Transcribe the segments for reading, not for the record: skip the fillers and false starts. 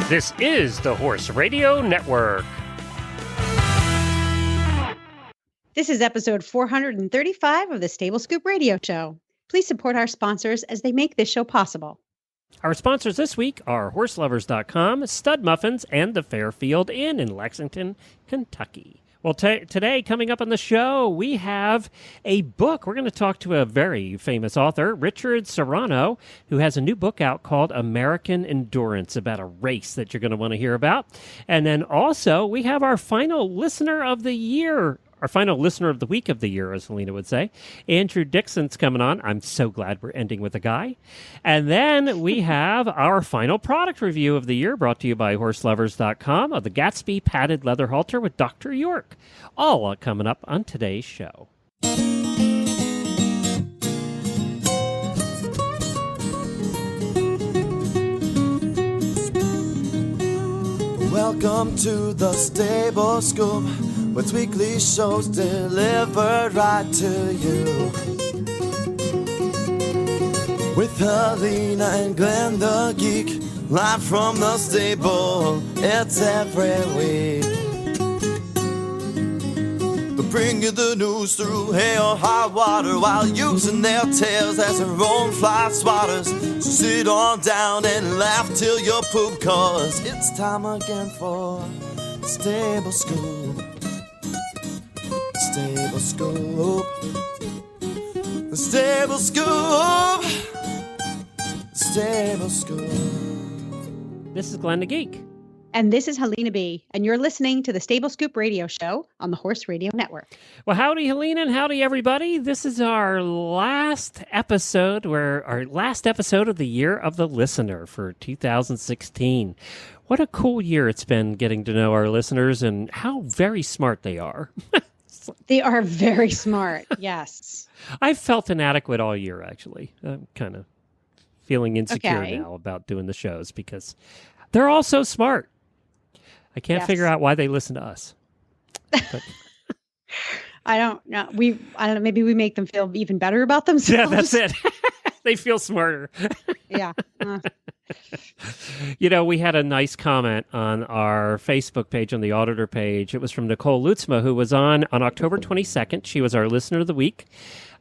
This is the Horse Radio Network. This is episode 435 of the Stable Scoop Radio Show. Please support our sponsors as they make this show possible. Our sponsors this week are HorseLovers.com, Stud Muffins, and the Fairfield Inn in Lexington, Kentucky. Well, today, coming up on the show, we have a book. We're going to talk to a very famous author, Richard Serrano, who has a new book out called American Endurance, about a race that you're going to want to hear about. And then also, we have our final listener of the year, our final listener of the week of the year, as Helena would say. Andrew Dickson's coming on. I'm so glad we're ending with a guy. And then we have our final product review of the year, brought to you by HorseLovers.com, of the Gatsby padded leather halter with Dr. York. All coming up on today's show. Welcome to the Stable Scoop, with weekly shows delivered right to you. With Helena and Glenn the Geek, live from the stable, it's every week. They'll bring you the news through hail or high water, while using their tails as their own fly swatters. So sit on down and laugh till you poop, cause it's time again for the Stable Scoop. Stable Scoop. The Stable Scoop. Stable Scoop. This is Glenn the Geek. And this is Helena B. And you're listening to the Stable Scoop Radio Show on the Horse Radio Network. Well, howdy, Helena, and howdy, everybody. This is our last episode, of the Year of the Listener for 2016. What a cool year it's been getting to know our listeners and how very smart they are. They are very smart, yes. I've felt inadequate all year, actually. I'm kind of feeling insecure Okay. now about doing the shows because they're all so smart. I can't figure out why they listen to us. But I don't know. I don't know. Maybe we make them feel even better about themselves. yeah, that's it. They feel smarter. Yeah. You know, we had a nice comment on our Facebook page, on the Auditor page. It was from Nicole Lutzma, who was on October 22nd. She was our listener of the week,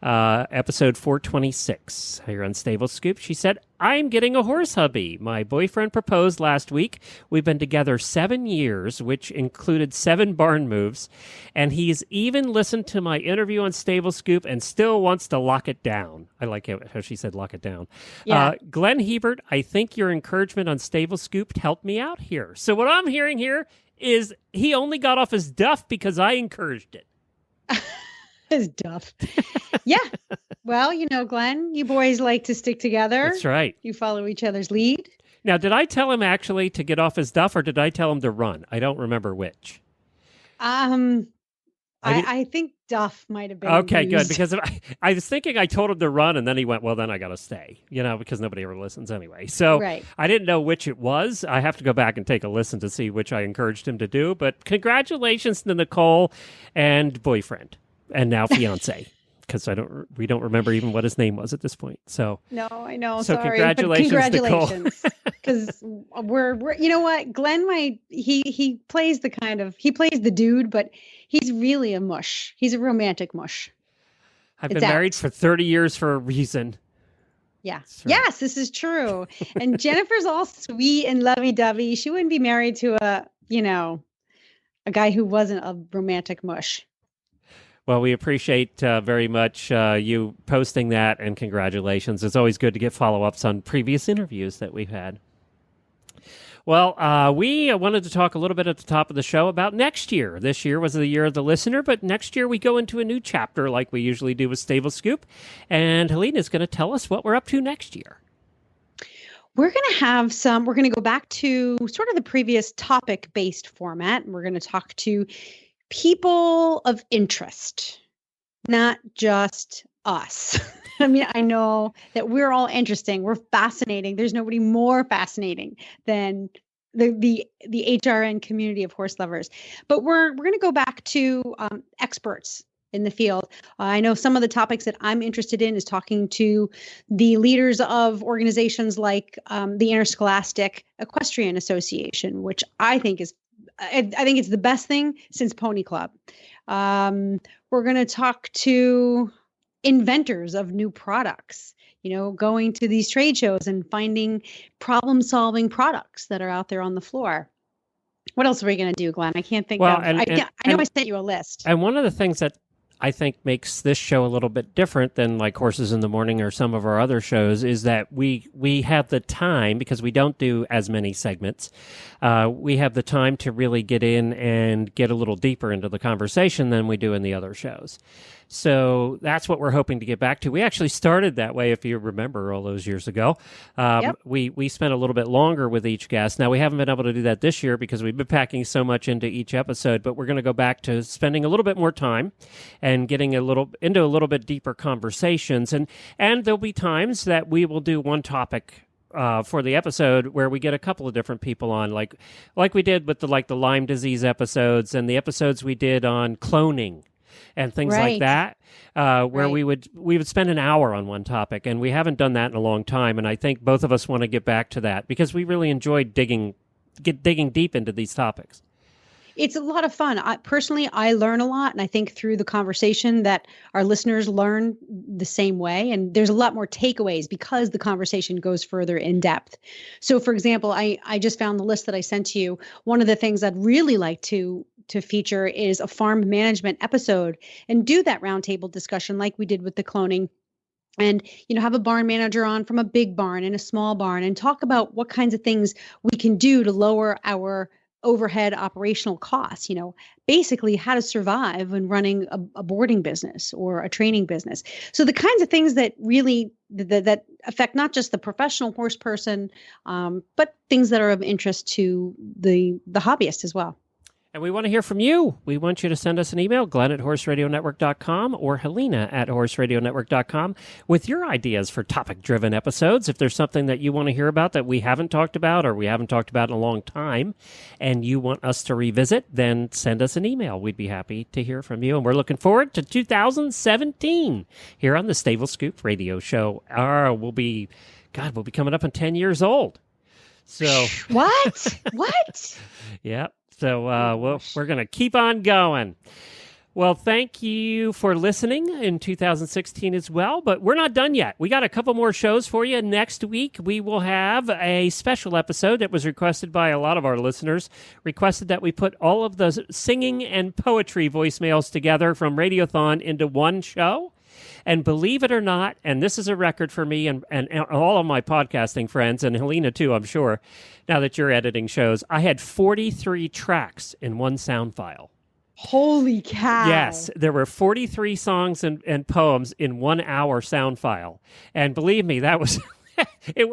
episode 426 here on Stable Scoop. She said, I'm getting a horse hubby. My boyfriend proposed last week. We've been together 7 years, which included 7 barn moves, and he's even listened to my interview on Stable Scoop and still wants to lock it down. I like how she said lock it down. Yeah. Glenn Hebert, I think your encouragement on Stable Scoop helped me out here. So what I'm hearing here is he only got off his duff because I encouraged it. His duff. Yeah. Well, you know, Glenn, you boys like to stick together. That's right. You follow each other's lead. Now, did I tell him actually to get off his duff, or did I tell him to run? I don't remember which. I think duff might have been Okay, used. good. Because I was thinking I told him to run, and then he went, well, then I got to stay, because nobody ever listens anyway. So Right. I didn't know which it was. I have to go back and take a listen to see which I encouraged him to do. But congratulations to Nicole and boyfriend, and now fiance. Because we don't remember even what his name was at this point. So No, I know. So sorry. congratulations, Congratulations. Because we're you know what, Glenn he plays the dude, but he's really a mush. He's a romantic mush. I've It's been out. married for 30 years for a reason. Yeah. That's right. Yes, this is true. And Jennifer's all sweet and lovey-dovey. She wouldn't be married to a guy who wasn't a romantic mush. Well, we appreciate very much you posting that, and congratulations. It's always good to get follow-ups on previous interviews that we've had. Well, we wanted to talk a little bit at the top of the show about next year. This year was the year of the listener, but next year we go into a new chapter like we usually do with Stable Scoop, and Helena's going to tell us what we're up to next year. We're going to go back to sort of the previous topic-based format, and we're going to talk to people of interest, not just us. I mean, I know that we're all interesting. We're fascinating. There's nobody more fascinating than the HRN community of horse lovers. But we're going to go back to experts in the field. I know some of the topics that I'm interested in is talking to the leaders of organizations like the Interscholastic Equestrian Association, which I think it's the best thing since Pony Club. We're going to talk to inventors of new products, going to these trade shows and finding problem-solving products that are out there on the floor. What else are we going to do, Glenn? I can't think of. I know I sent you a list. And one of the things that I think makes this show a little bit different than like Horses in the Morning or some of our other shows is that we have the time, because we don't do as many segments, we have the time to really get in and get a little deeper into the conversation than we do in the other shows. So that's what we're hoping to get back to. We actually started that way, if you remember, all those years ago. Yep. We spent a little bit longer with each guest. Now, we haven't been able to do that this year because we've been packing so much into each episode, but we're going to go back to spending a little bit more time and getting into a little bit deeper conversations. And there'll be times that we will do one topic for the episode where we get a couple of different people on, like we did with the Lyme disease episodes and the episodes we did on cloning and things like that, where we would spend an hour on one topic, and we haven't done that in a long time. And I think both of us want to get back to that because we really enjoyed digging deep into these topics. It's a lot of fun. Personally, I learn a lot, and I think through the conversation that our listeners learn the same way. And there's a lot more takeaways because the conversation goes further in depth. So, for example, I just found the list that I sent to you. One of the things I'd really like to feature is a farm management episode and do that roundtable discussion like we did with the cloning. And, have a barn manager on from a big barn and a small barn and talk about what kinds of things we can do to lower our overhead operational costs, basically how to survive when running a boarding business or a training business. So the kinds of things that really that affect not just the professional horse person, but things that are of interest to the hobbyist as well. And we want to hear from you. We want you to send us an email, Glenn@horseradionetwork.com or Helena@horseradionetwork.com with your ideas for topic-driven episodes. If there's something that you want to hear about that we haven't talked about or we haven't talked about in a long time and you want us to revisit, then send us an email. We'd be happy to hear from you. And we're looking forward to 2017 here on the Stable Scoop Radio Show. We'll be coming up on 10 years old. So What? Yeah. So we're going to keep on going. Well, thank you for listening in 2016 as well, but we're not done yet. We got a couple more shows for you. Next week, we will have a special episode that was requested by a lot of our listeners, requested that we put all of the singing and poetry voicemails together from Radiothon into one show. And believe it or not, and this is a record for me and all of my podcasting friends, and Helena too, I'm sure, now that you're editing shows, I had 43 tracks in one sound file. Holy cow. Yes, there were 43 songs and poems in 1 hour sound file. And believe me, that was...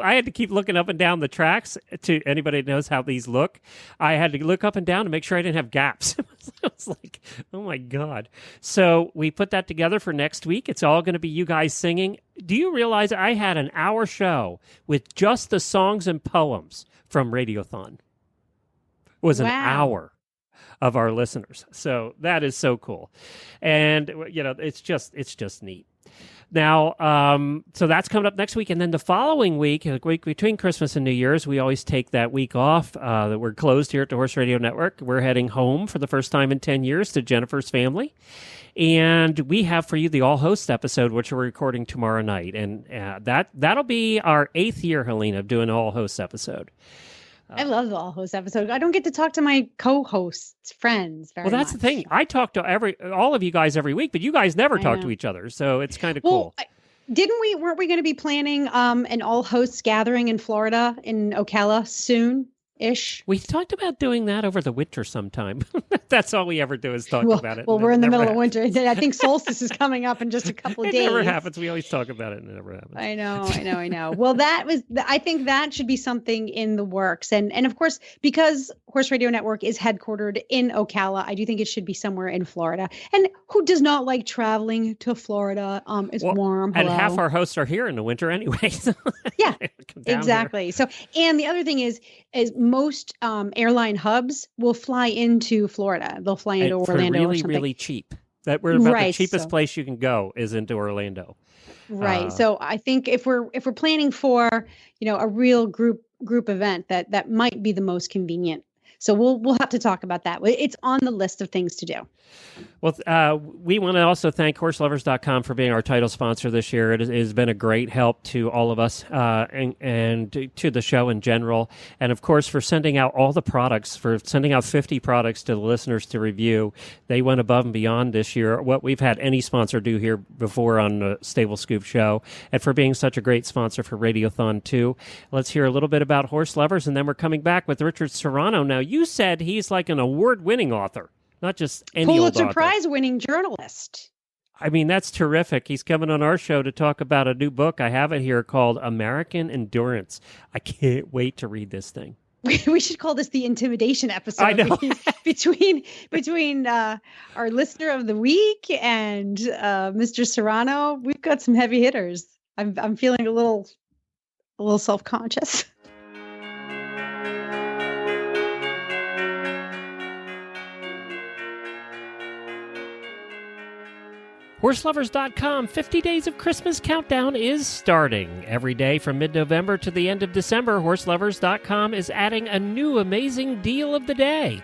I had to keep looking up and down the tracks. To anybody that knows how these look, I had to look up and down to make sure I didn't have gaps. I was like, oh my God. So we put that together for next week. It's all going to be you guys singing. Do you realize I had an hour show with just the songs and poems from Radiothon? It was an hour of our listeners. So that is so cool. And, it's just neat. Now, so that's coming up next week. And then the following week, the week between Christmas and New Year's, we always take that week off that we're closed here at the Horse Radio Network. We're heading home for the first time in 10 years to Jennifer's family. And we have for you the All Hosts episode, which we're recording tomorrow night. And that'll be our 8th year, Helena, of doing an All Hosts episode. I love the All Hosts episode. I don't get to talk to my co-hosts, friends very much. Well, that's the thing. I talk to all of you guys every week, but you guys never talk to each other. So it's kind of cool. Weren't we going to be planning an All Hosts gathering in Florida, in Ocala soon-ish? We talked about doing that over the winter sometime. That's all we ever do is talk about it. Well, we're in the middle of winter. I think solstice is coming up in just a couple of days. It never happens. We always talk about it and it never happens. I know. Well, I think that should be something in the works. And of course, because Horse Radio Network is headquartered in Ocala, I do think it should be somewhere in Florida. And who does not like traveling to Florida? It's warm. And half our hosts are here in the winter anyway. So yeah, exactly. Here. So, and the other thing is most airline hubs will fly into Florida. They'll fly into Orlando for really, or something. really cheap. That we're about the Right. cheapest So, place you can go is into Orlando. right. So I think if we're planning for, a real group event, that might be the most convenient. So we'll have to talk about that. It's on the list of things to do. Well, we want to also thank horselovers.com for being our title sponsor this year. It has been a great help to all of us and to the show in general. And, of course, for sending out all the products, for sending out 50 products to the listeners to review. They went above and beyond this year, what we've had any sponsor do here before on the Stable Scoop show, and for being such a great sponsor for Radiothon, too. Let's hear a little bit about Horse Lovers, and then we're coming back with Richard Serrano. Now, you said he's like an award-winning author. Not just any Pulitzer old author. Prize-winning journalist. I mean, that's terrific. He's coming on our show to talk about a new book. I have it here called American Endurance. I can't wait to read this thing. We should call this the intimidation episode. I know. between our listener of the week and Mr. Serrano, we've got some heavy hitters. I'm feeling a little self-conscious. HorseLovers.com 50 Days of Christmas Countdown is starting. Every day from mid-November to the end of December, HorseLovers.com is adding a new amazing deal of the day.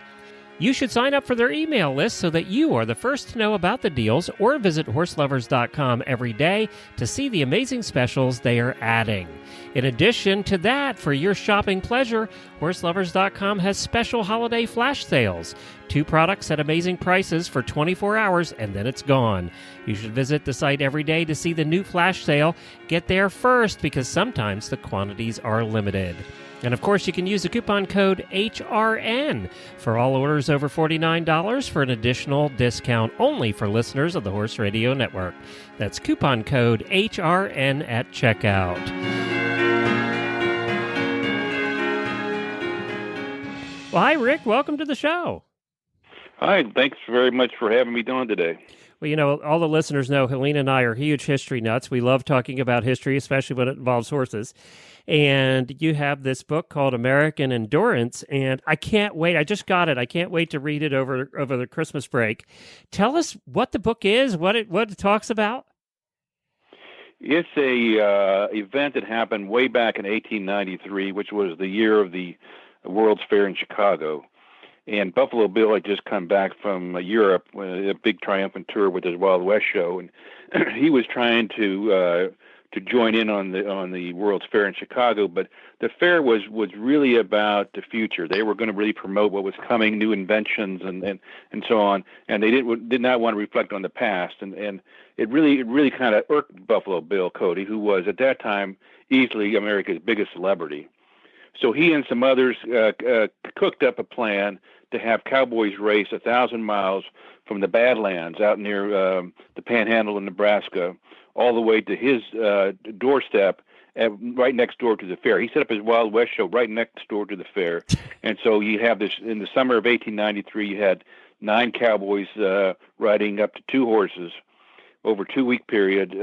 You should sign up for their email list so that you are the first to know about the deals, or visit HorseLovers.com every day to see the amazing specials they are adding. In addition to that, for your shopping pleasure, HorseLovers.com has special holiday flash sales. 2 products at amazing prices for 24 hours, and then it's gone. You should visit the site every day to see the new flash sale. Get there first, because sometimes the quantities are limited. And of course, you can use the coupon code HRN for all orders over $49 for an additional discount only for listeners of the Horse Radio Network. That's coupon code HRN at checkout. Well, hi, Rick. Welcome to the show. Hi. Thanks very much for having me on today. Well, all the listeners know Helene and I are huge history nuts. We love talking about history, especially when it involves horses. And you have this book called American Endurance, and I can't wait. I just got it. I can't wait to read it over the Christmas break. Tell us what the book is, what it talks about. It's a event that happened way back in 1893, which was the year of the World's Fair in Chicago. And Buffalo Bill had just come back from Europe, a big triumphant tour with his Wild West show, and he was trying to join in on the World's Fair in Chicago. But the fair was really about the future. They were going to really promote what was coming, new inventions and so on. And they did not want to reflect on the past. And it really kind of irked Buffalo Bill Cody, who was at that time easily America's biggest celebrity. So he and some others cooked up a plan to have cowboys race 1,000 miles from the Badlands out near the Panhandle in Nebraska, all the way to his doorstep, right next door to the fair. He set up his Wild West show right next door to the fair. And so you have this, in the summer of 1893, you had 9 cowboys riding up to 2 horses over a 2-week period,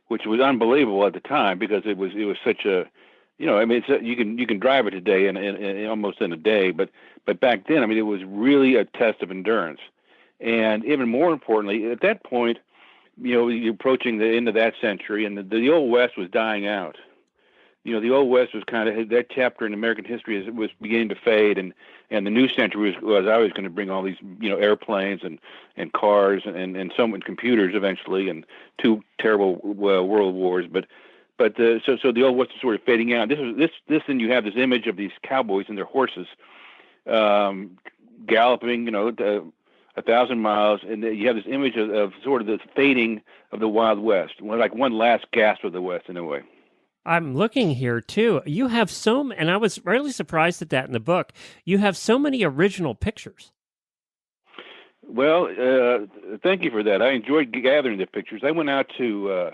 which was unbelievable at the time because it was such a, you can drive it today in almost in a day, but back then, it was really a test of endurance. And even more importantly, at that point, you're approaching the end of that century, and the Old West was dying out. The Old West was kind of, that chapter in American history was beginning to fade, and the new century was always going to bring all these, airplanes and cars and some computers eventually, and 2 terrible world wars, But so the Old West is sort of fading out. This, and you have this image of these cowboys and their horses galloping, 1,000 miles, and you have this image of sort of the fading of the Wild West, like one last gasp of the West in a way. I'm looking here too. You have and I was really surprised at that in the book. You have so many original pictures. Well, thank you for that. I enjoyed gathering the pictures. I went out to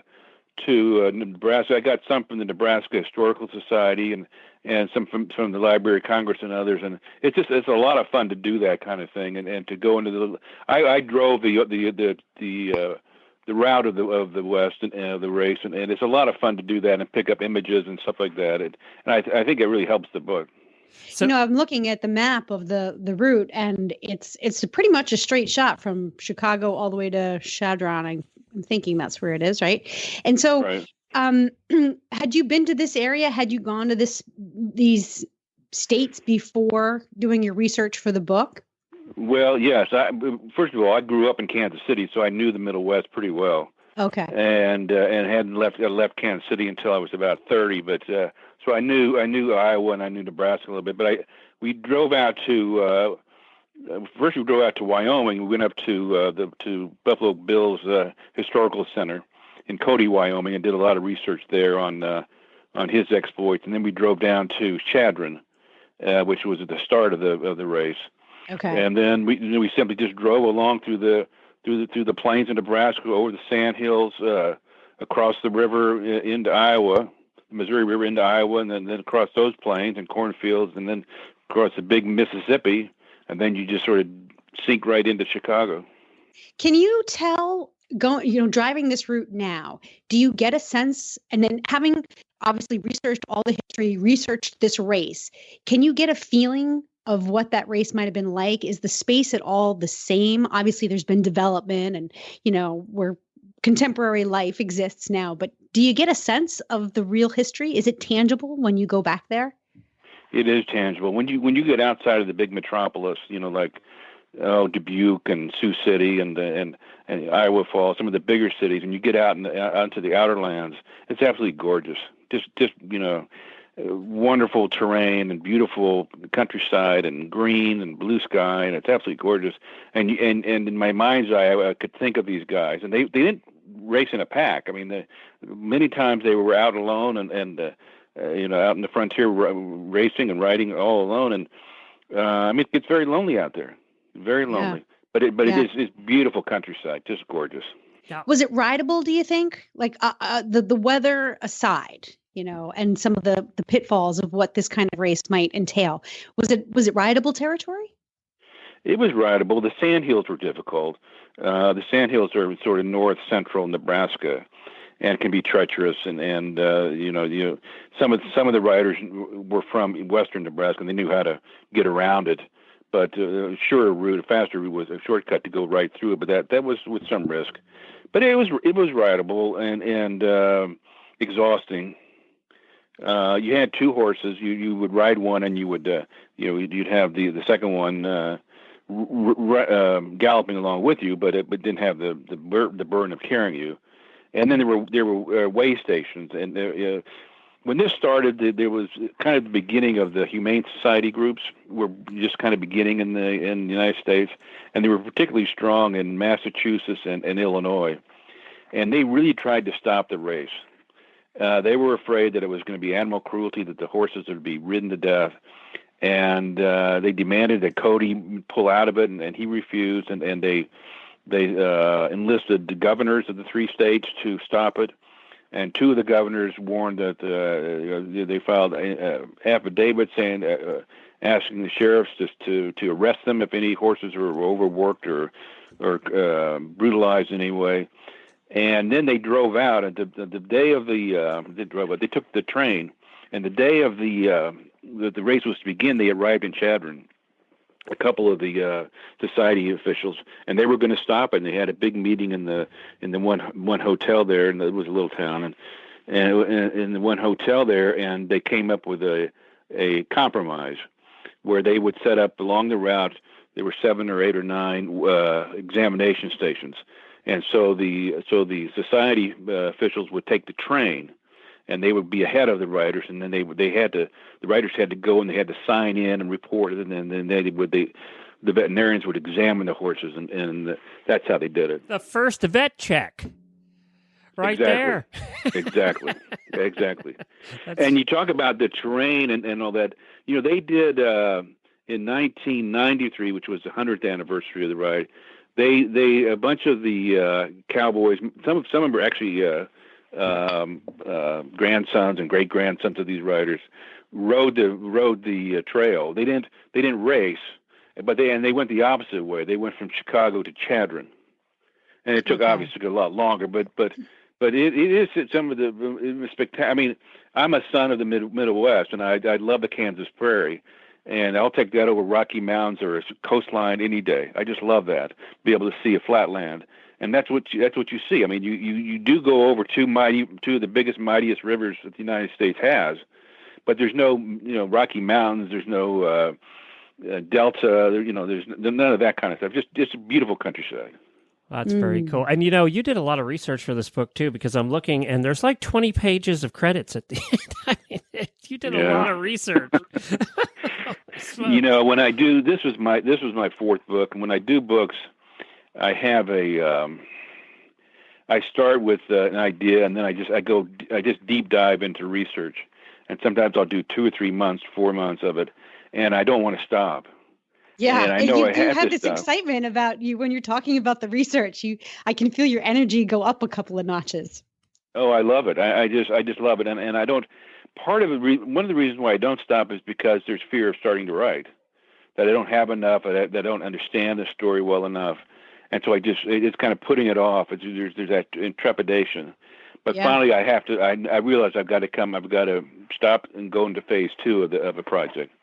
Nebraska. I got some from the Nebraska Historical Society and some from the Library of Congress and others. And it's a lot of fun to do that kind of thing and to go into I drove the route of the West and the race, and it's a lot of fun to do that and pick up images and stuff like that. And I think it really helps the book. So, I'm looking at the map of the route, and it's pretty much a straight shot from Chicago all the way to Chadron. I'm thinking that's where it is, right? And so, Right. had you been to this area? Had you gone to these states before doing your research for the book? Well, yes. First of all, I grew up in Kansas City, so I knew the Middle West pretty well, Okay. and hadn't left Kansas City until I was about 30. But so I knew Iowa and I knew Nebraska a little bit. But we drove out to first we drove out to Wyoming. We went up to Buffalo Bill's historical center in Cody, Wyoming, and did a lot of research there on his exploits. And then we drove down to Chadron, which was at the start of the race. Okay. And then we simply just drove along through the plains of Nebraska, over the sand hills, across the river into Iowa, the Missouri River into Iowa, and then across those plains and cornfields, and then across the big Mississippi, and then you just sort of sink right into Chicago. Can you tell, driving this route now, do you get a sense, and then having obviously researched all the history, researched this race, can you get a feeling of what that race might have been like? Is the space at all the same? Obviously, there's been development and, where contemporary life exists now, but do you get a sense of the real history? Is it tangible when you go back there? It is tangible. When you get outside of the big metropolis, like Dubuque and Sioux City and Iowa Falls, some of the bigger cities, and you get out onto the outer lands, it's absolutely gorgeous. Just wonderful terrain and beautiful countryside and green and blue sky, and it's absolutely gorgeous. And in my mind's eye, I could think of these guys, and they didn't race in a pack. I mean, many times they were out alone and out in the frontier racing and riding all alone. And it gets very lonely out there, very lonely. Yeah. But it is beautiful countryside, just gorgeous. Yeah. Was it rideable, do you think? Like the weather aside, and some of the pitfalls of what this kind of race might entail. Was it rideable territory? It was rideable. The sandhills were difficult. The sandhills are sort of north central Nebraska, and can be treacherous. And some of the riders were from western Nebraska, and they knew how to get around it. But a faster route was a shortcut to go right through it. But that was with some risk. But it was rideable and exhausting. You had two horses. You would ride one, and you would you'd have the second one galloping along with you, but it didn't have the burden of carrying you. And then there were way stations, and when this started, there was kind of the beginning of the Humane Society groups were just kind of beginning in the United States, and they were particularly strong in Massachusetts and Illinois, and they really tried to stop the race. They were afraid that it was going to be animal cruelty, that the horses would be ridden to death, and they demanded that Cody pull out of it, and he refused, and they enlisted the governors of the three states to stop it. And two of the governors warned that they filed affidavits saying, asking the sheriffs just to arrest them if any horses were overworked or brutalized in any way. And then they drove out. And the day of they took the train. And the day of the race was to begin, they arrived in Chadron. A couple of the society officials, and they were going to stop it. And they had a big meeting in the one hotel there, and it was a little town, and in the one hotel there, and they came up with a compromise where they would set up along the route. There were 7 or 8 or 9 examination stations, and so the society officials would take the train, and they would be ahead of the riders, and then the riders had to go and they had to sign in and report it, and then the veterinarians would examine the horses, and that's how they did it. The first vet check, right there. Exactly. And you talk about the terrain and all that. They did in 1993, which was the 100th anniversary of the ride. They a bunch of the cowboys. Some of them were actually. Grandsons and great grandsons of these riders rode the trail. They didn't race, but they went the opposite way. They went from Chicago to Chadron, and it took obviously a lot longer. But But it is some of the spectacular. I mean, I'm a son of the Midwest, and I love the Kansas prairie, and I'll take that over Rocky Mountains or a coastline any day. I just love that, be able to see a flatland, and that's what you see. I mean, you do go over two of the biggest, mightiest rivers that the United States has, but there's no Rocky Mountains, there's no Delta, there's none of that kind of stuff. Just a beautiful countryside. That's very cool. And, you did a lot of research for this book, too, because I'm looking, and there's like 20 pages of credits at the end. I mean, you did a lot of research. When I do, this was my fourth book, and when I do books, I have I start with an idea, and then I just deep dive into research. And sometimes I'll do 2 or 3 months, 4 months of it, and I don't want to stop. Yeah, and I know you I do have this stop. excitement about you when you're talking about the research. I can feel your energy go up a couple of notches. Oh, I love it. I just love it, and I don't. Part of it, one of the reasons why I don't stop is because there's fear of starting to write, that I don't have enough, that I don't understand the story well enough, and so it's kind of putting it off. There's that trepidation, but finally I have to. I realize I've got to stop and go into phase 2 of a project.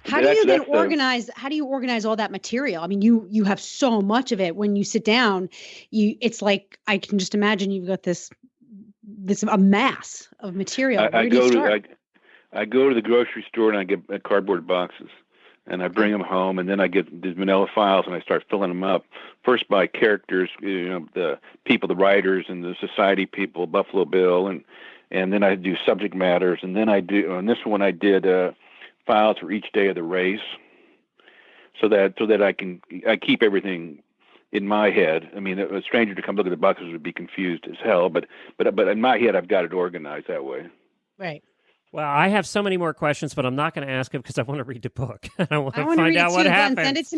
How do you then organize? How do you organize all that material? I mean, you have so much of it. When you sit down, it's like I can just imagine you've got this a mass of material. Where do you start? I go to the grocery store and I get cardboard boxes, and I bring them home, and then I get these manila files and I start filling them up. First by characters, the people, the writers, and the society people, Buffalo Bill, and then I do subject matters, and then I do on this one I did. Files for each day of the race, so that I keep everything in my head. I mean, a stranger to come look at the boxes would be confused as hell, but in my head I've got it organized that way. Right. Well, I have so many more questions, but I'm not going to ask them because I want to read the book. I want to find read out it what too, happens.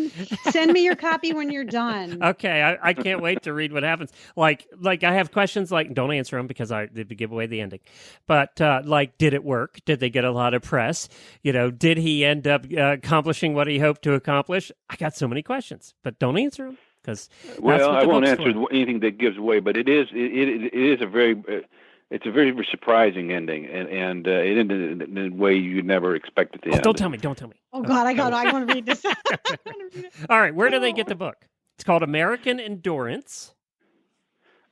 Send me your copy when you're done. Okay, I can't wait to read what happens. Like I have questions like, don't answer them because I did give away the ending. But did it work? Did they get a lot of press? Did he end up accomplishing what he hoped to accomplish? I got so many questions, but don't answer them because I won't answer anything that gives away. But it is a very it's a very surprising ending, and it ended in a way you'd never expect it to end. Don't tell me. Oh, God, I want to read this. All right, where do they get the book? It's called American Endurance.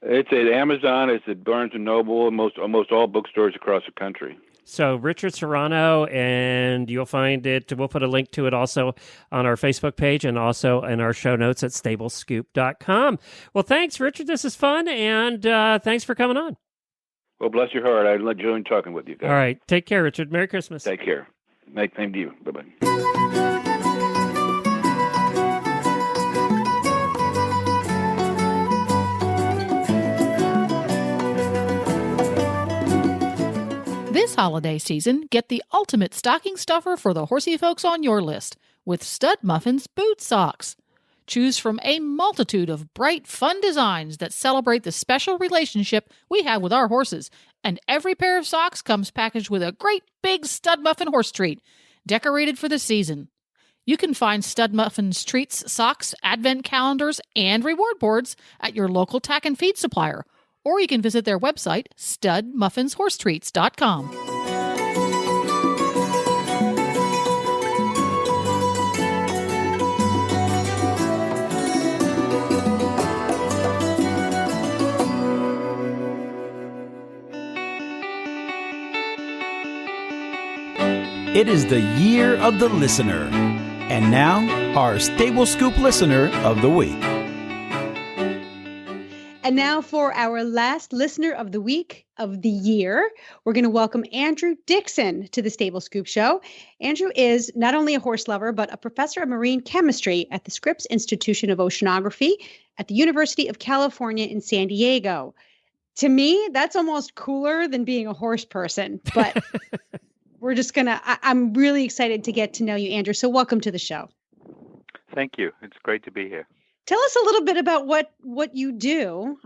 It's at Amazon. It's at Barnes & Noble, and almost all bookstores across the country. So Richard Serrano, and you'll find it. We'll put a link to it also on our Facebook page and also in our show notes at stablescoop.com. Well, thanks, Richard. This is fun, and thanks for coming on. Well, bless your heart. I enjoyed talking with you guys. All right. Take care, Richard. Merry Christmas. Take care. Same to you. Bye-bye. This holiday season, get the ultimate stocking stuffer for the horsey folks on your list with Stud Muffins boot socks. Choose from a multitude of bright, fun designs that celebrate the special relationship we have with our horses, and every pair of socks comes packaged with a great big Stud Muffin horse treat, decorated for the season. You can find Stud Muffins treats, socks, advent calendars, and reward boards at your local tack and feed supplier, or you can visit their website, studmuffinshorsetreats.com. It is the year of the listener. And now, our Stable Scoop listener of the week. And now for our last listener of the week of the year, we're going to welcome Andrew Dickson to the Stable Scoop Show. Andrew is not only a horse lover, but a professor of marine chemistry at the Scripps Institution of Oceanography at the University of California in San Diego. To me, that's almost cooler than being a horse person, but we're just going to, I'm really excited to get to know you, Andrew. So welcome to the show. Thank you. It's great to be here. Tell us a little bit about what you do.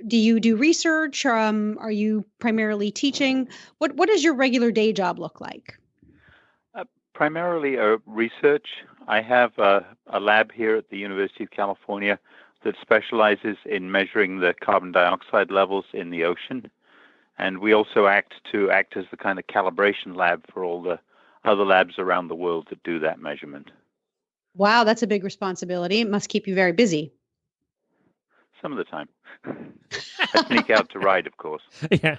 Do you do research? Are you primarily teaching? What does your regular day job look like? Primarily research. I have a lab here at the University of California that specializes in measuring the carbon dioxide levels in the ocean. And we also act as the kind of calibration lab for all the other labs around the world that do that measurement. Wow, that's a big responsibility. It must keep you very busy. Some of the time. I sneak out to ride, of course. Yeah.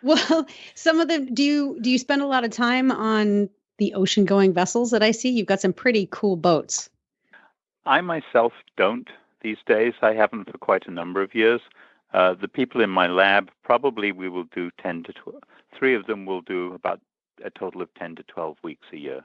Well, some of them, do you spend a lot of time on the ocean going vessels that I see? You've got some pretty cool boats. I myself don't these days. I haven't for quite a number of years. The people in my lab, probably we will do 10 to 12. 3 of them will do about a total of 10 to 12 weeks a year.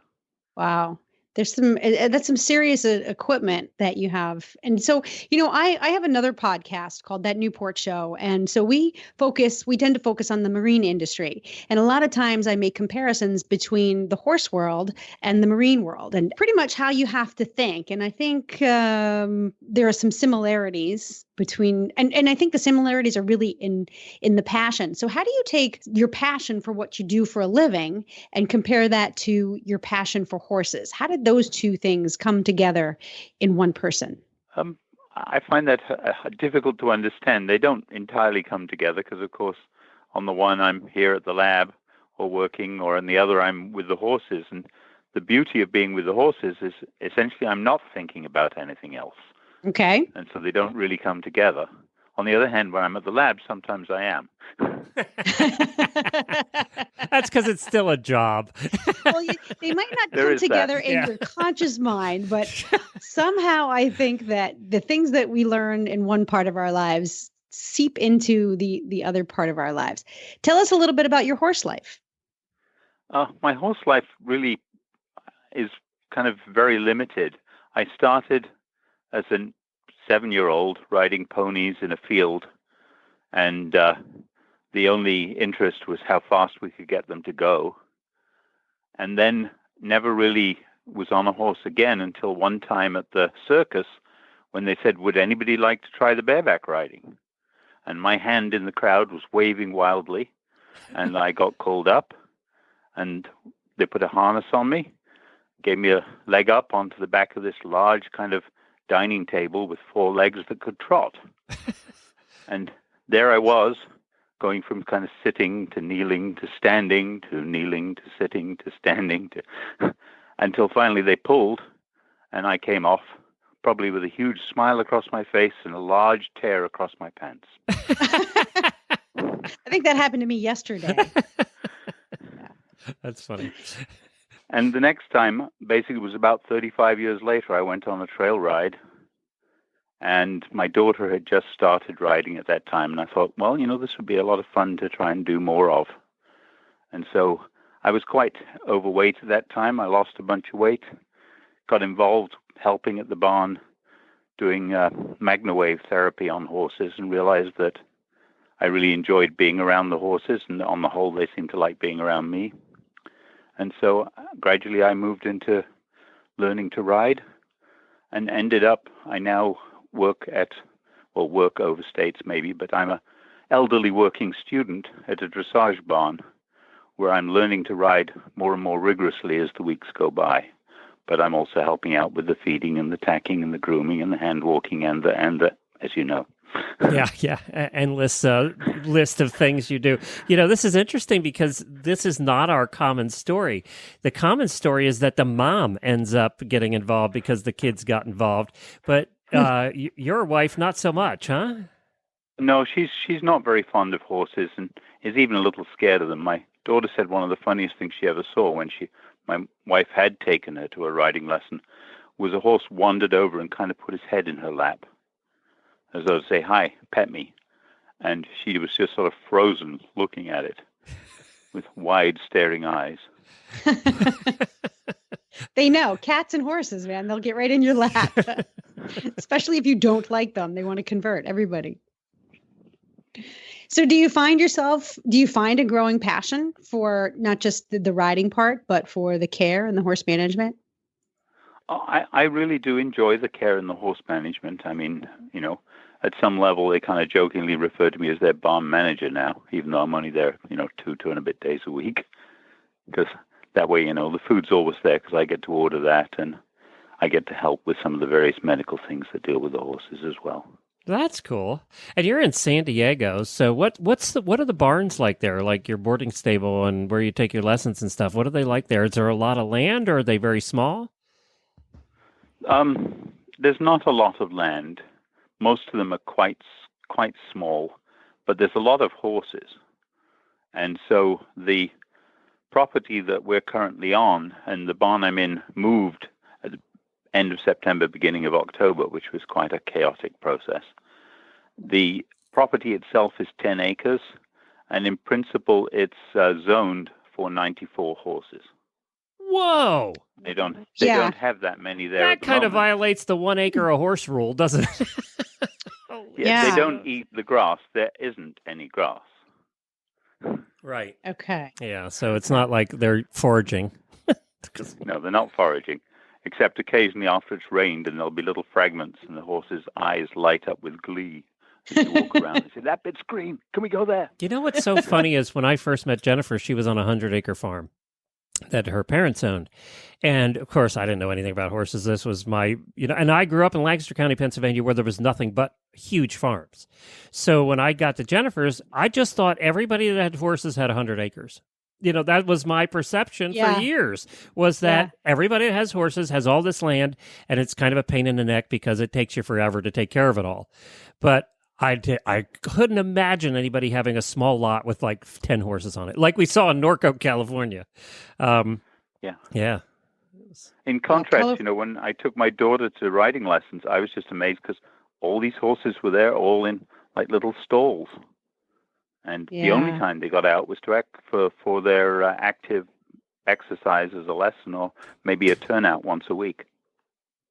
Wow. That's some serious equipment that you have. And so, I have another podcast called That Newport Show. And so we tend to focus on the marine industry. And a lot of times I make comparisons between the horse world and the marine world and pretty much how you have to think. And I think there are some similarities between, and I think the similarities are really in the passion. So how do you take your passion for what you do for a living and compare that to your passion for horses? How did those two things come together in one person? I find that difficult to understand. They don't entirely come together because, of course, on the one I'm here at the lab or working, or on the other I'm with the horses. And the beauty of being with the horses is essentially I'm not thinking about anything else. Okay. And so they don't really come together. On the other hand, when I'm at the lab, sometimes I am. That's because it's still a job. Well, they might not come together in your conscious mind, but somehow I think that the things that we learn in one part of our lives seep into the other part of our lives. Tell us a little bit about your horse life. My horse life really is kind of very limited. I started as a 7-year-old riding ponies in a field, and the only interest was how fast we could get them to go. And then never really was on a horse again until one time at the circus when they said, would anybody like to try the bareback riding? And my hand in the crowd was waving wildly, and I got called up, and they put a harness on me, gave me a leg up onto the back of this large kind of dining table with 4 legs that could trot. And there I was, going from kind of sitting to kneeling to standing to kneeling to sitting to standing to until finally they pulled, and I came off, probably with a huge smile across my face and a large tear across my pants. I think that happened to me yesterday. That's funny. And the next time, basically, was about 35 years later, I went on a trail ride. And my daughter had just started riding at that time. And I thought, well, this would be a lot of fun to try and do more of. And so I was quite overweight at that time. I lost a bunch of weight, got involved helping at the barn, doing magna-wave therapy on horses, and realized that I really enjoyed being around the horses. And on the whole, they seemed to like being around me. And so gradually I moved into learning to ride and ended up, I now work overstates maybe, but I'm an elderly working student at a dressage barn where I'm learning to ride more and more rigorously as the weeks go by. But I'm also helping out with the feeding and the tacking and the grooming and the hand walking and the as you know. Yeah, endless list of things you do. This is interesting because this is not our common story. The common story is that the mom ends up getting involved because the kids got involved. But your wife, not so much, huh? No, she's not very fond of horses and is even a little scared of them. My daughter said one of the funniest things she ever saw when my wife had taken her to a riding lesson was a horse wandered over and kind of put his head in her lap, as though to say, hi, pet me. And she was just sort of frozen looking at it with wide staring eyes. They know cats and horses, man. They'll get right in your lap, especially if you don't like them. They want to convert everybody. So do you find a growing passion for not just the riding part, but for the care and the horse management? I really do enjoy the care and the horse management. I mean, at some level, they kind of jokingly refer to me as their barn manager now, even though I'm only there, 2 and a bit days a week. Because that way, the food's always there because I get to order that. And I get to help with some of the various medical things that deal with the horses as well. That's cool. And you're in San Diego, so what are the barns like there? Like your boarding stable and where you take your lessons and stuff. What are they like there? Is there a lot of land, or are they very small? There's not a lot of land. Most of them are quite small, but there's a lot of horses. And so the property that we're currently on and the barn I'm in moved at the end of September, beginning of October, which was quite a chaotic process. The property itself is 10 acres, and in principle, it's zoned for 94 horses. Whoa! They don't have that many there. That kind of violates the 1 acre a horse rule, doesn't it? Yeah, they don't eat the grass. There isn't any grass. Right. Okay. Yeah, so it's not like they're foraging. No, they're not foraging, except occasionally after it's rained, and there'll be little fragments, and the horse's eyes light up with glee as you walk around and say, "That bit's green. Can we go there?" You know what's so funny is when I first met Jennifer, she was on a 100-acre farm that her parents owned. And of course, I didn't know anything about horses. This was my, and I grew up in Lancaster County, Pennsylvania, where there was nothing but huge farms. So when I got to Jennifer's, I just thought everybody that had horses had 100 acres. That was my perception for years, was that everybody that has horses has all this land, and it's kind of a pain in the neck because it takes you forever to take care of it all. But I couldn't imagine anybody having a small lot with like 10 horses on it, like we saw in Norco, California. Yeah. In contrast, when I took my daughter to riding lessons, I was just amazed because all these horses were there, all in like little stalls. And the only time they got out was to act for their active exercise as a lesson, or maybe a turnout once a week.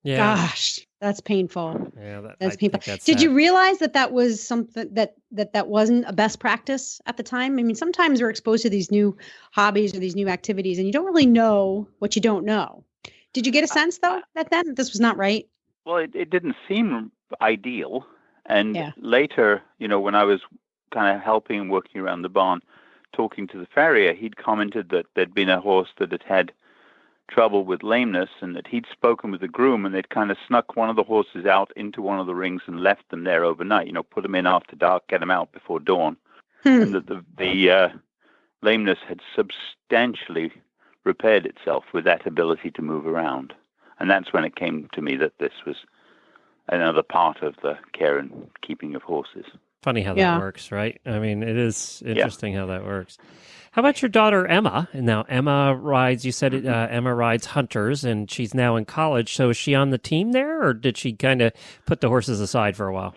Yeah. Gosh, that's painful. Yeah, that's painful. Did you realize that was something that wasn't a best practice at the time? I mean, sometimes we're exposed to these new hobbies or these new activities, and you don't really know what you don't know. Did you get a sense, though, that this was not right? Well, it didn't seem ideal. And later, when I was kind of helping and working around the barn, talking to the farrier, he'd commented that there'd been a horse that had trouble with lameness, and that he'd spoken with the groom, and they'd kind of snuck one of the horses out into one of the rings and left them there overnight, put them in after dark, get them out before dawn. And that the lameness had substantially repaired itself with that ability to move around. And that's when it came to me that this was another part of the care and keeping of horses. Funny how that works, right? I mean, it is interesting how that works. How about your daughter, Emma? And now Emma rides, you said Emma rides hunters, and she's now in college. So is she on the team there, or did she kind of put the horses aside for a while?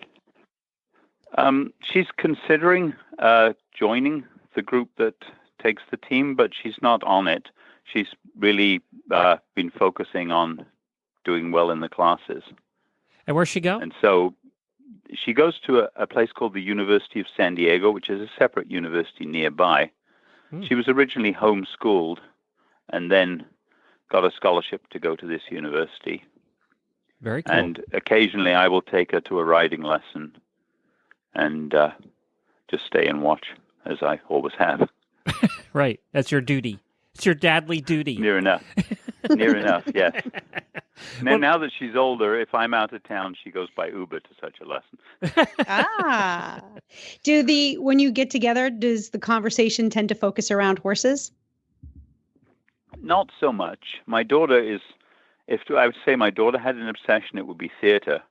She's considering joining the group that takes the team, but she's not on it. She's really been focusing on doing well in the classes. And where's she go? And so she goes to a place called the University of San Diego, which is a separate university nearby. She was originally homeschooled and then got a scholarship to go to this university. Very cool. And occasionally I will take her to a riding lesson and just stay and watch, as I always have. Right. That's your duty. It's your dadly duty. Near enough. Near enough, yes. Now that she's older, if I'm out of town, she goes by Uber to such a lesson. When you get together, does the conversation tend to focus around horses? Not so much. My daughter I would say my daughter had an obsession, it would be theater.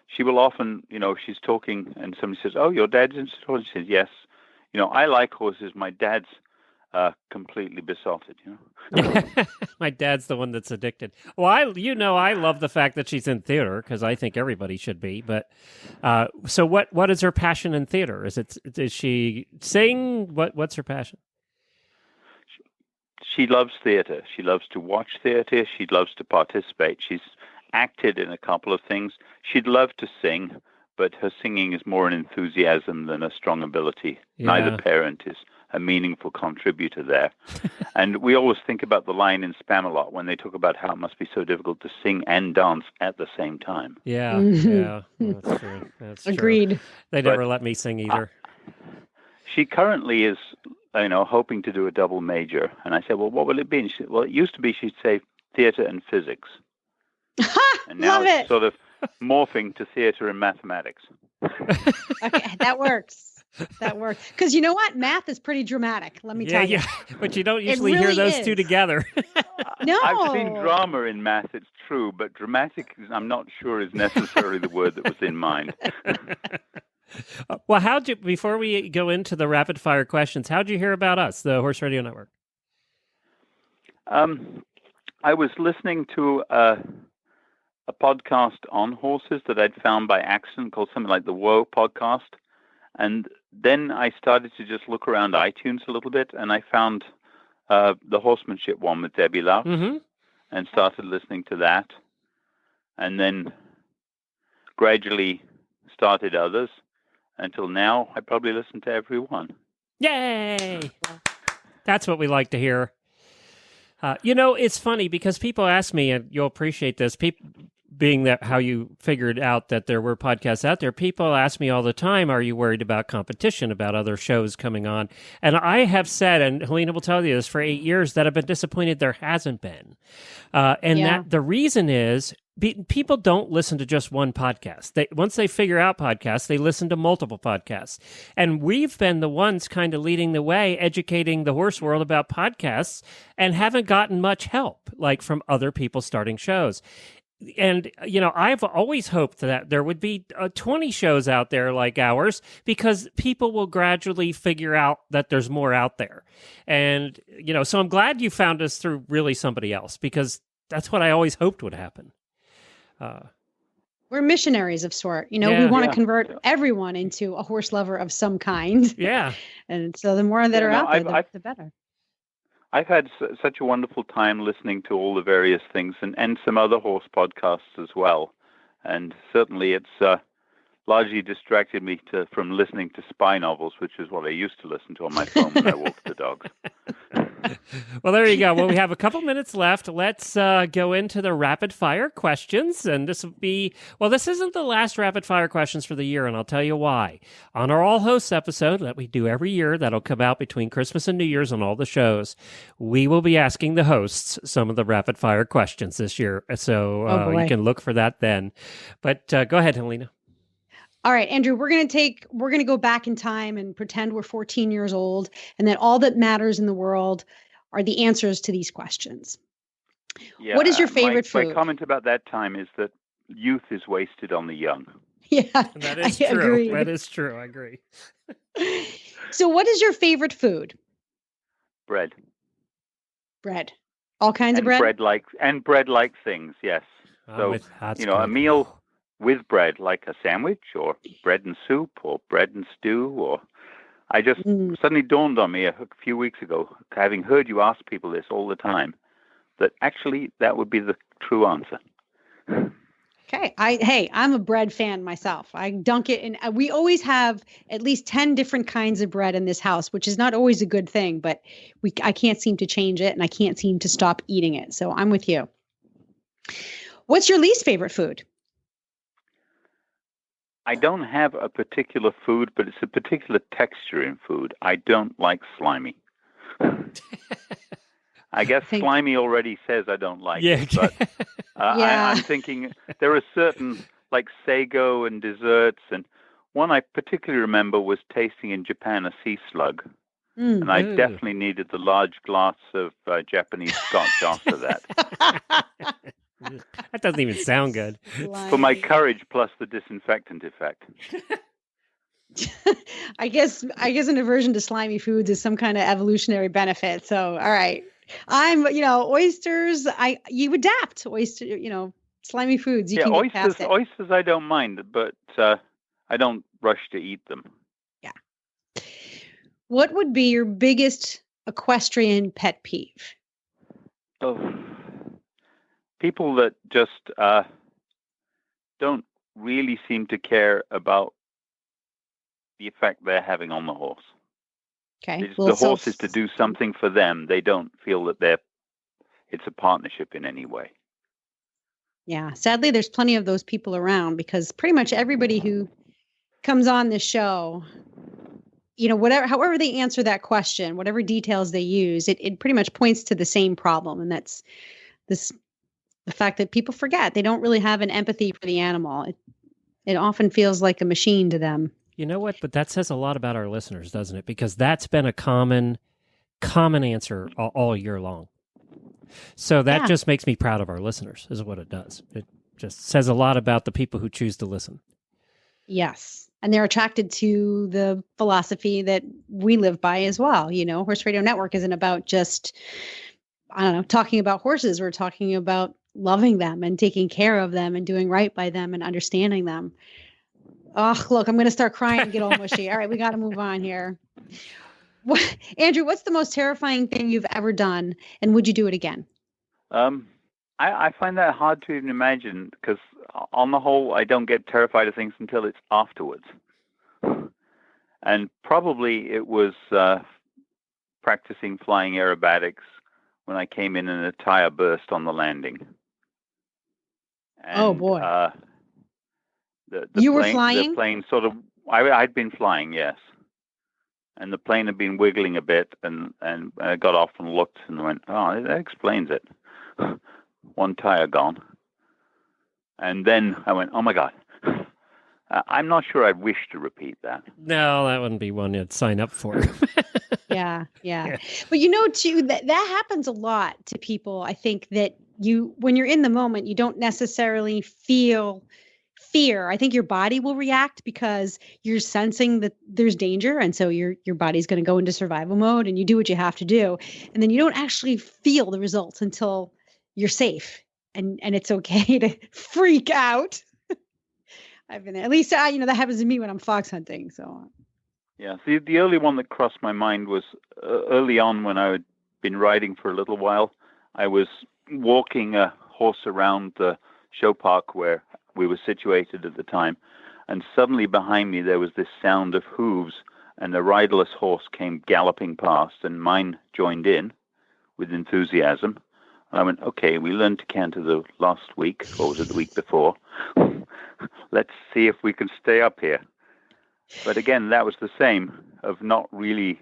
She will often, she's talking and somebody says, "Oh, your dad's into horses?" She says, "Yes. I like horses. My dad's completely besotted, My dad's the one that's addicted." Well, I love the fact that she's in theater, because I think everybody should be. But so what is her passion in theater? Does she sing? What's her passion? She loves theater. She loves to watch theater. She loves to participate. She's acted in a couple of things. She'd love to sing, but her singing is more an enthusiasm than a strong ability. Yeah. Neither parent is a meaningful contributor there. And we always think about the line in Spamalot when they talk about how it must be so difficult to sing and dance at the same time. Yeah, yeah, that's true. That's agreed. True. They never let me sing either. She currently is, hoping to do a double major. And I said, "Well, what will it be?" And she said, "Well, it used to be," she'd say, "theater and physics." And now Love it's it. sort of morphing to theater and mathematics. Okay, that works. That works. Because you know what? Math is pretty dramatic, let me tell you. Yeah, but you don't usually hear really those two is. together. No. I've seen drama in math, it's true, but dramatic, I'm not sure is necessarily the word that was in mind. Well, before we go into the rapid fire questions, how'd you hear about us, the Horse Radio Network? I was listening to a podcast on horses that I'd found by accident called something like the Whoa podcast. And then I started to just look around iTunes a little bit, and I found the horsemanship one with Debbie Lux, and started listening to that. And then gradually started others until now. I probably listen to every one. Yay! That's what we like to hear. It's funny because people ask me, and you'll appreciate this, being that how you figured out that there were podcasts out there, people ask me all the time, are you worried about competition, about other shows coming on? And I have said, and Helena will tell you this, for 8 years, that I've been disappointed there hasn't been. That the reason is people don't listen to just one podcast. Once they figure out podcasts, they listen to multiple podcasts. And we've been the ones kind of leading the way, educating the horse world about podcasts, and haven't gotten much help, like from other people starting shows. And, I've always hoped that there would be 20 shows out there like ours, because people will gradually figure out that there's more out there. And, so I'm glad you found us through really somebody else, because that's what I always hoped would happen. We're missionaries of sort. We want to convert everyone into a horse lover of some kind. Yeah. And so the more that are out there, the better. I've had such a wonderful time listening to all the various things and some other horse podcasts as well. And certainly it's largely distracted me from listening to spy novels, which is what I used to listen to on my phone when I walked the dogs. Well, there you go. Well, we have a couple minutes left. Let's go into the rapid fire questions. And this isn't the last rapid fire questions for the year, and I'll tell you why. On our All Hosts episode that we do every year, that'll come out between Christmas and New Year's on all the shows, we will be asking the hosts some of the rapid fire questions this year. So you can look for that then. But go ahead, Helena. All right, Andrew, we're going to go back in time and pretend we're 14 years old, and that all that matters in the world are the answers to these questions. Yeah, what is your favorite food? My comment about that time is that youth is wasted on the young. Yeah, that is true. Agree. That is true. I agree. So what is your favorite food? Bread. Bread. All kinds of bread? Bread-like things, yes. So, a meal with bread, like a sandwich or bread and soup or bread and stew, or I just suddenly dawned on me a few weeks ago, having heard you ask people this all the time, that actually that would be the true answer. Okay. I'm a bread fan myself. I dunk it in. We always have at least 10 different kinds of bread in this house, which is not always a good thing, but I can't seem to change it, and I can't seem to stop eating it. So I'm with you. What's your least favorite food? I don't have a particular food, but it's a particular texture in food. I don't like slimy. I guess slimy already says I don't like it. But I'm thinking there are certain, like sago and desserts, and one I particularly remember was tasting in Japan a sea slug. And I definitely needed the large glass of Japanese scotch after that. That doesn't even sound good. For my courage plus the disinfectant effect. I guess an aversion to slimy foods is some kind of evolutionary benefit. So, all right. I'm, oysters, you adapt. Slimy foods, you can get past it. Oysters I don't mind, but I don't rush to eat them. Yeah. What would be your biggest equestrian pet peeve? Oh. People that just don't really seem to care about the effect they're having on the horse. Okay. The horse is to do something for them. They don't feel that it's a partnership in any way. Yeah. Sadly, there's plenty of those people around, because pretty much everybody who comes on this show, however they answer that question, whatever details they use, it pretty much points to the same problem. And that's this the fact that people forget. They don't really have an empathy for the animal. It often feels like a machine to them. You know what? But that says a lot about our listeners, doesn't it? Because that's been a common answer all year long. So that just makes me proud of our listeners, is what it does. It just says a lot about the people who choose to listen. Yes. And they're attracted to the philosophy that we live by as well. Horse Radio Network isn't about just, talking about horses. We're talking about loving them and taking care of them and doing right by them and understanding them. Oh, look, I'm going to start crying and get all mushy. All right, we got to move on here. Andrew, what's the most terrifying thing you've ever done, and would you do it again? I find that hard to even imagine, because on the whole, I don't get terrified of things until it's afterwards. And probably it was practicing flying aerobatics when I came in and a tire burst on the landing. And, oh, boy. You were flying? The plane sort of, I'd been flying, yes. And the plane had been wiggling a bit, and I got off and looked and went, oh, that explains it. One tire gone. And then I went, oh, my God. I'm not sure I wish to repeat that. No, that wouldn't be one you'd sign up for. Yeah. But too, that happens a lot to people. I think that when you're in the moment, you don't necessarily feel fear. I think your body will react because you're sensing that there's danger. And so your body's going to go into survival mode, and you do what you have to do. And then you don't actually feel the results until you're safe. And it's okay to freak out. I've been there. At least, that happens to me when I'm fox hunting. So, yeah. The early one that crossed my mind was early on when I had been riding for a little while. I was walking a horse around the show park where we were situated at the time, and suddenly behind me there was this sound of hooves, and a riderless horse came galloping past, and mine joined in with enthusiasm. And I went, okay, we learned to canter the last week, or was it the week before? Let's see if we can stay up here. But again, that was the same, of not really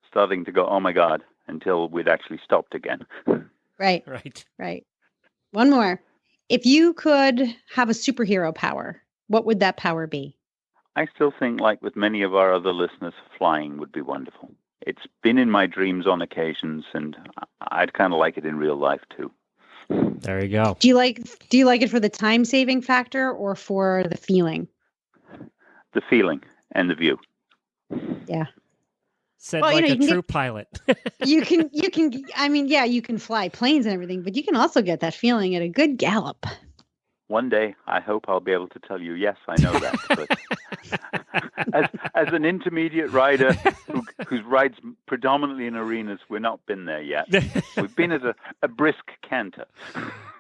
starting to go, oh my God, until we'd actually stopped again. Right. One more. If you could have a superhero power, what would that power be? I still think, like with many of our other listeners, flying would be wonderful. It's been in my dreams on occasions, and I'd kind of like it in real life too. There you go. Do you like it for the time saving factor or for the feeling? The feeling and the view. Yeah. Said like a true pilot. you can you can fly planes and everything, but you can also get that feeling at a good gallop. One day, I hope I'll be able to tell you, yes, I know that. But as an intermediate rider who rides predominantly in arenas, we've not been there yet. We've been as a brisk canter.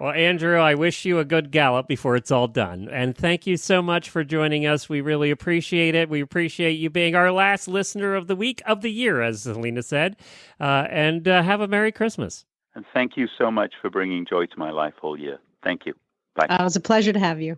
Well, Andrew, I wish you a good gallop before it's all done. And thank you so much for joining us. We really appreciate it. We appreciate you being our last listener of the week of the year, as Selena said. And have a Merry Christmas. And thank you so much for bringing joy to my life all year. Thank you. Bye. It was a pleasure to have you.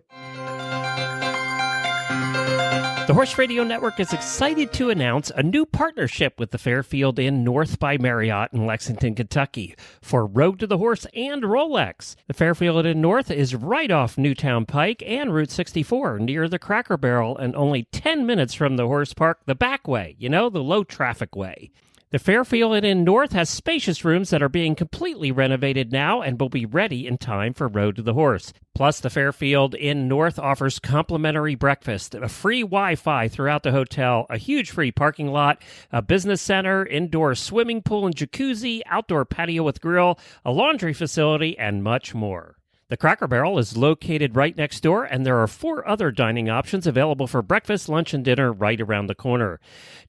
The Horse Radio Network is excited to announce a new partnership with the Fairfield Inn North by Marriott in Lexington, Kentucky for Road to the Horse and Rolex. The Fairfield Inn North is right off Newtown Pike and Route 64 near the Cracker Barrel and only 10 minutes from the horse park the back way, the low traffic way. The Fairfield Inn North has spacious rooms that are being completely renovated now and will be ready in time for Road to the Horse. Plus, the Fairfield Inn North offers complimentary breakfast, a free Wi-Fi throughout the hotel, a huge free parking lot, a business center, indoor swimming pool and jacuzzi, outdoor patio with grill, a laundry facility, and much more. The Cracker Barrel is located right next door, and there are 4 other dining options available for breakfast, lunch, and dinner right around the corner.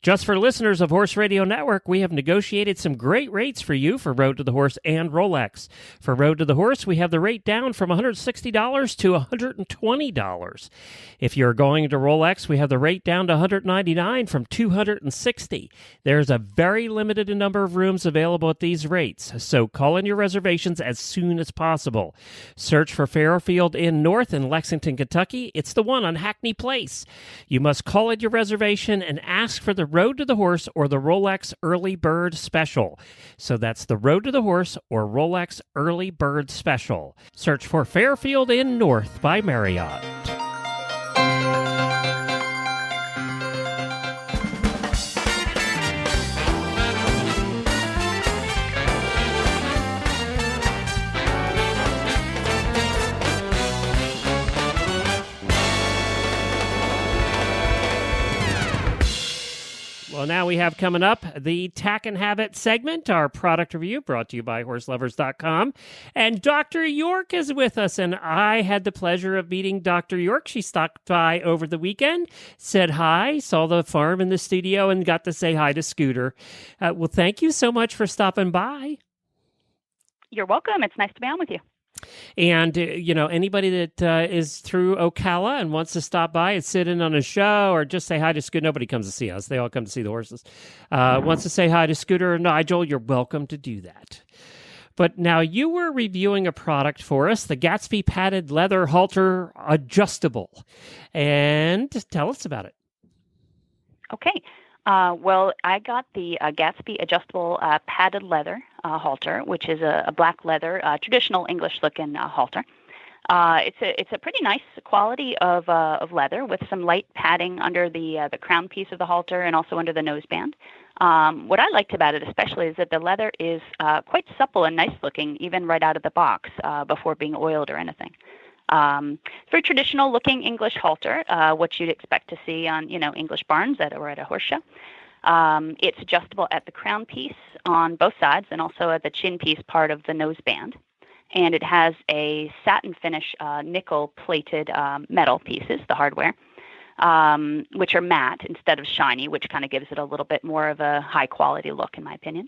Just for listeners of Horse Radio Network, we have negotiated some great rates for you for Road to the Horse and Rolex. For Road to the Horse, we have the rate down from $160 to $120. If you're going to Rolex, we have the rate down to $199 from $260. There's a very limited number of rooms available at these rates, so call in your reservations as soon as possible. Search for Fairfield Inn North in Lexington, Kentucky. It's the one on Hackney Place. You must call at your reservation and ask for the Road to the Horse or the Rolex Early Bird Special. So that's the Road to the Horse or Rolex Early Bird Special. Search for Fairfield Inn North by Marriott. Well, now we have coming up the Tack and Habit segment, our product review brought to you by horselovers.com. And Dr. York is with us, and I had the pleasure of meeting Dr. York. She stopped by over the weekend, said hi, saw the farm in the studio, and got to say hi to Scooter. Well, thank you so much for stopping by. You're welcome. It's nice to be on with you. And, anybody that is through Ocala and wants to stop by and sit in on a show or just say hi to Scooter, nobody comes to see us. They all come to see the horses. Wants to say hi to Scooter or Nigel, you're welcome to do that. But now you were reviewing a product for us, the Gatsby Padded Leather Halter Adjustable. And tell us about it. Okay. Well, I got the Gatsby adjustable padded leather halter, which is a black leather, traditional English-looking halter. It's a pretty nice quality of leather with some light padding under the crown piece of the halter and also under the noseband. What I liked about it especially is that the leather is quite supple and nice-looking, even right out of the box before being oiled or anything. It's very traditional looking English halter, what you'd expect to see on, English barns or at a horse show. It's adjustable at the crown piece on both sides and also at the chin piece part of the noseband. And it has a satin finish, nickel plated metal pieces, the hardware, which are matte instead of shiny, which kind of gives it a little bit more of a high quality look, in my opinion.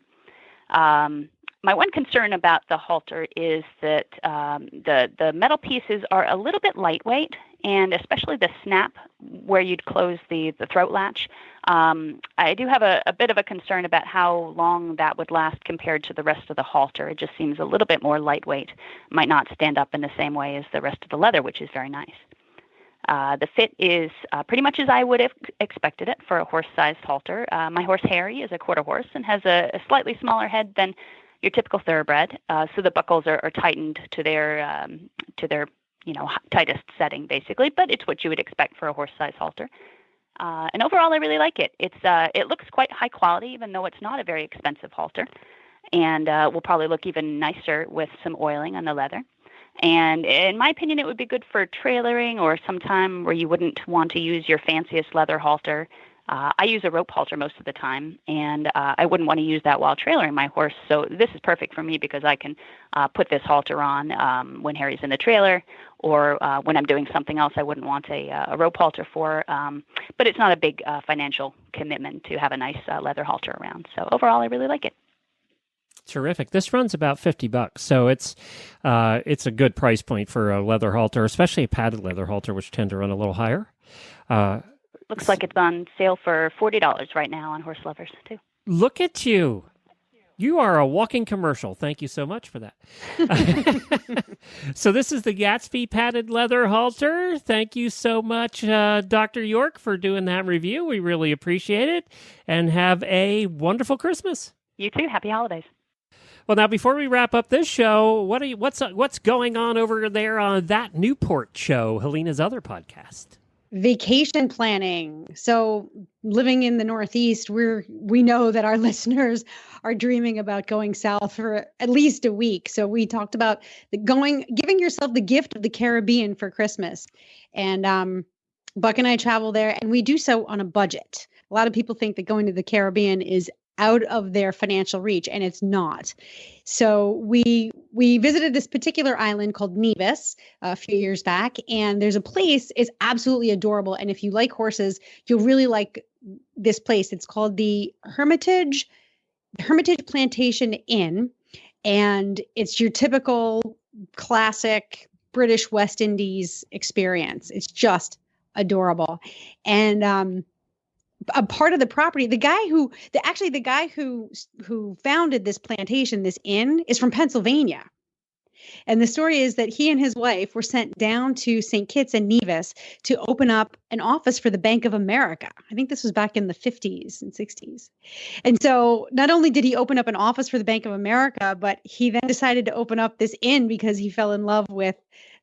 My one concern about the halter is that the metal pieces are a little bit lightweight, and especially the snap where you'd close the throat latch. I do have a bit of a concern about how long that would last compared to the rest of the halter. It just seems a little bit more lightweight, might not stand up in the same way as the rest of the leather, which is very nice. The fit is pretty much as I would have expected it for a horse-sized halter. My horse Harry is a quarter horse and has a slightly smaller head than your typical thoroughbred, so the buckles are tightened to their tightest setting, basically. But it's what you would expect for a horse-sized halter. And overall, I really like it. It looks quite high quality, even though it's not a very expensive halter, and will probably look even nicer with some oiling on the leather. And in my opinion, it would be good for trailering or sometime where you wouldn't want to use your fanciest leather halter. I use a rope halter most of the time, and I wouldn't want to use that while trailering my horse. So this is perfect for me because I can put this halter on when Harry's in the trailer or when I'm doing something else I wouldn't want a rope halter for. But it's not a big financial commitment to have a nice leather halter around. So overall, I really like it. Terrific. This runs about $50, so it's a good price point for a leather halter, especially a padded leather halter, which tend to run a little higher. Looks like it's on sale for $40 right now on Horse Lovers, too. Look at you. You are a walking commercial. Thank you so much for that. So this is the Gatsby Padded Leather Halter. Thank you so much, Dr. York, for doing that review. We really appreciate it. And have a wonderful Christmas. You too. Happy holidays. Well, now, before we wrap up this show, what's going on over there on That Newport Show, Helena's other podcast? Vacation planning. So living in the Northeast, we know that our listeners are dreaming about going south for at least a week. So we talked about giving yourself the gift of the Caribbean for Christmas. And Buck and I travel there, and we do so on a budget. A lot of people think that going to the Caribbean is out of their financial reach, and it's not. So we visited this particular island called Nevis a few years back, and there's a place, it's absolutely adorable. And if you like horses, you'll really like this place. It's called the Hermitage Plantation Inn, and it's your typical classic British West Indies experience. It's just adorable. And a part of the property, the guy who founded this plantation, this inn, is from Pennsylvania. And the story is that he and his wife were sent down to St. Kitts and Nevis to open up an office for the Bank of America. I think this was back in the 50s and 60s. And so not only did he open up an office for the Bank of America, but he then decided to open up this inn because he fell in love with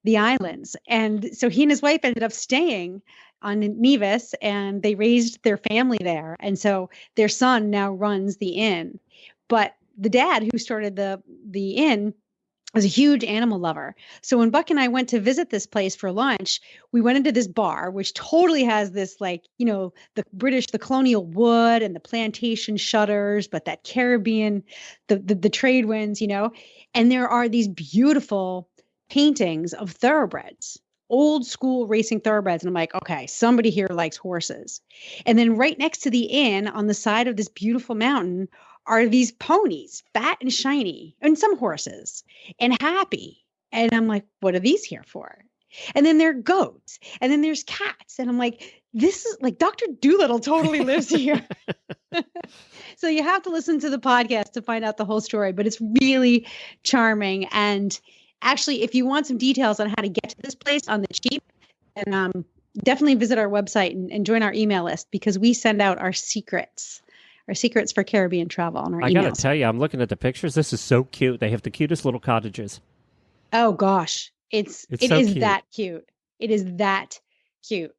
the islands. And so he and his wife ended up staying on Nevis, and they raised their family there. And so their son now runs the inn. But the dad who started the inn was a huge animal lover. So when Buck and I went to visit this place for lunch, we went into this bar, which totally has this, like, you know, the colonial wood and the plantation shutters, but that Caribbean, the trade winds, you know, and there are these beautiful paintings of thoroughbreds, old school racing thoroughbreds. And I'm like, okay, somebody here likes horses. And then right next to the inn on the side of this beautiful mountain are these ponies, fat and shiny, and some horses, and happy. And I'm like, what are these here for? And then there are goats, and then there's cats. And I'm like, this is like Dr. Doolittle totally lives here. So you have to listen to the podcast to find out the whole story, but it's really charming. And actually, if you want some details on how to get to this place on the cheap, then definitely visit our website and join our email list, because we send out our secrets for Caribbean travel on our emails. I got to tell you, I'm looking at the pictures. This is so cute. They have the cutest little cottages. Oh gosh, it so is cute. that cute. It is that cute.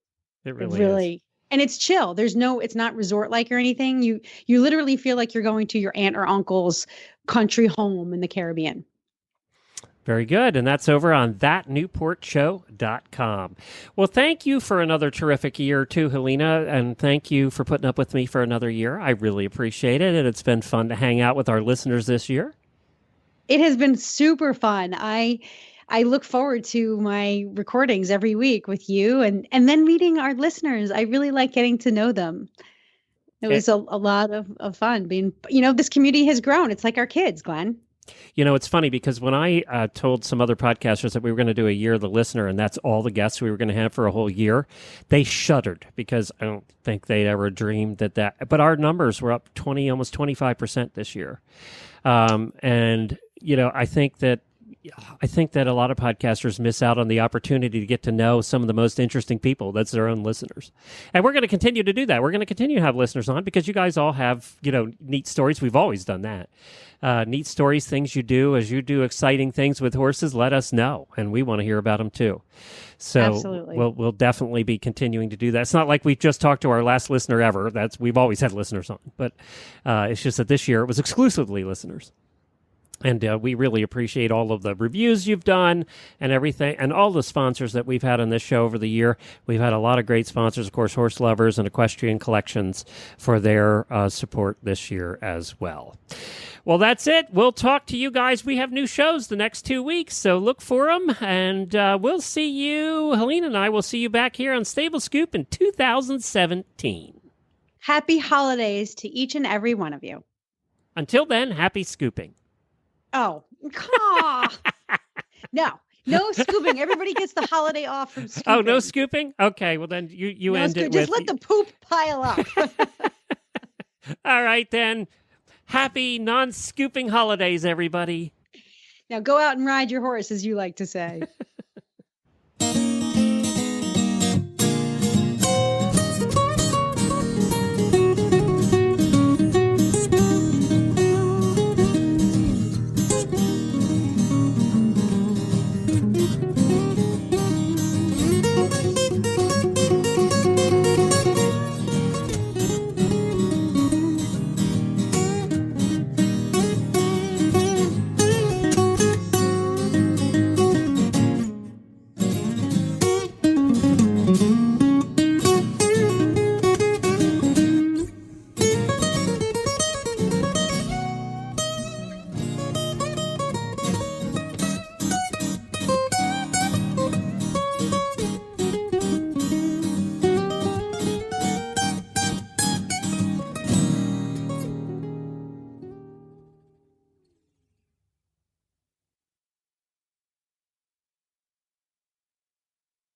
It really is. And it's chill. It's not resort like or anything. You literally feel like you're going to your aunt or uncle's country home in the Caribbean. Very good. And that's over on thatnewportshow.com. Well, thank you for another terrific year too, Helena. And thank you for putting up with me for another year. I really appreciate it. And it's been fun to hang out with our listeners this year. It has been super fun. I look forward to my recordings every week with you and then meeting our listeners. I really like getting to know them. It was a lot of fun being, this community has grown. It's like our kids, Glenn. You know, it's funny because when I told some other podcasters that we were going to do a year of the listener, and that's all the guests we were going to have for a whole year, they shuddered because I don't think they'd ever dreamed that. But our numbers were up almost 25% this year. And, I think that a lot of podcasters miss out on the opportunity to get to know some of the most interesting people. That's their own listeners. And we're going to continue to do that. We're going to continue to have listeners on because you guys all have, neat stories. We've always done that. Neat stories, things you do. As you do exciting things with horses, let us know. And we want to hear about them too. So absolutely. We'll definitely be continuing to do that. It's not like we just talked to our last listener ever. We've always had listeners on. But it's just that this year it was exclusively listeners. And we really appreciate all of the reviews you've done and everything, and all the sponsors that we've had on this show over the year. We've had a lot of great sponsors, of course, Horse Lovers and Equestrian Collections for their support this year as well. Well, that's it. We'll talk to you guys. We have new shows the next 2 weeks, so look for them. And we'll see you, Helena and I will see you back here on Stable Scoop in 2017. Happy holidays to each and every one of you. Until then, happy scooping. Oh, no scooping. Everybody gets the holiday off from scooping. Oh, no scooping? Okay, well then you no end it just with... let the poop pile up. All right, then. Happy non-scooping holidays, everybody. Now go out and ride your horse, as you like to say.